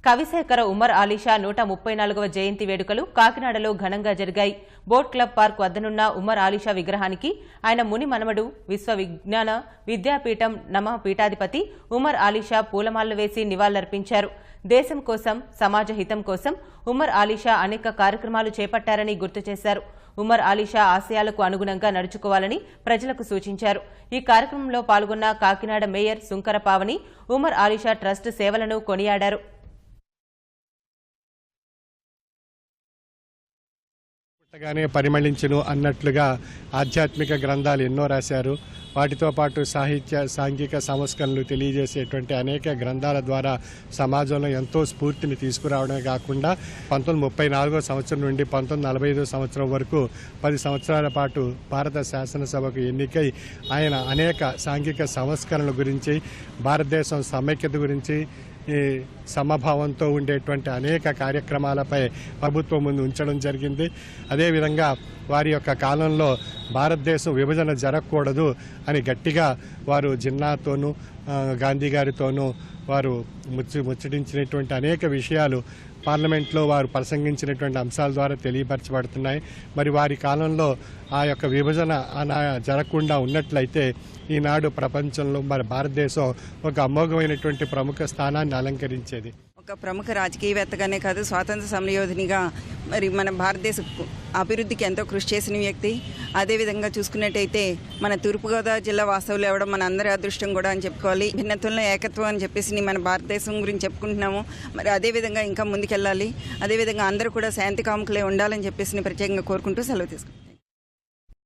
కవిశేఖర ఉమర్ ఆలీషా 134వ జయంతి వేడుకలు కాకినాడలో ఘనంగా జరిగాయి. బోట్ క్లబ్ పార్క్ వద్దనున్న ఉమర్ ఆలీషా విగ్రహానికి ఆయన ముని మనవడు విశ్వవిజ్ఞాన విద్యాపీఠం నమ పీఠాధిపతి ఉమర్ ఆలీషా పూలమాలలు వేసి నివాళులర్పించారు. దేశం కోసం, సమాజ హితం కోసం ఉమర్ ఆలీషా అనేక కార్యక్రమాలు చేపట్టారని గుర్తు చేశారు. ఉమర్ ఆలీషా ఆశయాలకు అనుగుణంగా నడుచుకోవాలని ప్రజలకు సూచించారు. ఈ కార్యక్రమంలో పాల్గొన్న కాకినాడ మేయర్ సుంకర పావని ఉమర్ ఆలీషా ట్రస్ట్ సేవలను కొనియాడారు. గానే పరిమళించును అన్నట్లుగా ఆధ్యాత్మిక గ్రంథాలు ఎన్నో రాశారు. వాటితో పాటు సాహిత్య సాంఘిక సంస్కరణలు తెలియజేసేటువంటి అనేక గ్రంథాల ద్వారా సమాజంలో ఎంతో స్ఫూర్తిని తీసుకురావడమే కాకుండా 1934 సంవత్సరం నుండి 1945 సంవత్సరం వరకు 10 సంవత్సరాల పాటు భారత శాసనసభకు ఎన్నికై ఆయన అనేక సాంఘిక సంస్కరణల గురించి, భారతదేశం సమైక్యత గురించి, ఈ సమభావంతో ఉండేటువంటి అనేక కార్యక్రమాలపై ప్రభుత్వం ముందు ఉంచడం జరిగింది. అదేవిధంగా వారి యొక్క కాలంలో భారతదేశం విభజన జరగకూడదు అని గట్టిగా వారు జిన్నాతోనూ గాంధీ గారితోనూ వారు ముచ్చటించినటువంటి అనేక విషయాలు పార్లమెంట్లో వారు ప్రసంగించినటువంటి అంశాల ద్వారా తెలియపరచబడుతున్నాయి. మరి వారి కాలంలో ఆ యొక్క విభజన జరగకుండా ఉన్నట్లయితే ఈనాడు ప్రపంచంలో మరి భారతదేశం ఒక అమోఘమైనటువంటి ప్రముఖ స్థానాన్ని అలంకరించేది. ఒక ప్రముఖ రాజకీయవేత్తగానే కాదు, స్వాతంత్ర సమరయోధినిగా మరి మన భారతదేశ అభివృద్ధికి ఎంతో కృషి చేసిన వ్యక్తి. అదేవిధంగా చూసుకున్నట్టయితే మన తూర్పుగోదావరి జిల్లా వాస్తవులు అవ్వడం మన అందరి అదృష్టం కూడా అని చెప్పుకోవాలి. భిన్నత్వంలో ఏకత్వం అని చెప్పేసి మన భారతదేశం గురించి చెప్పుకుంటున్నాము. మరి అదేవిధంగా ఇంకా ముందుకెళ్ళాలి. అదేవిధంగా అందరూ కూడా శాంతి కాముకులే ఉండాలని చెప్పేసి ప్రత్యేకంగా కోరుకుంటూ సెలవు తీసుకుంటాం.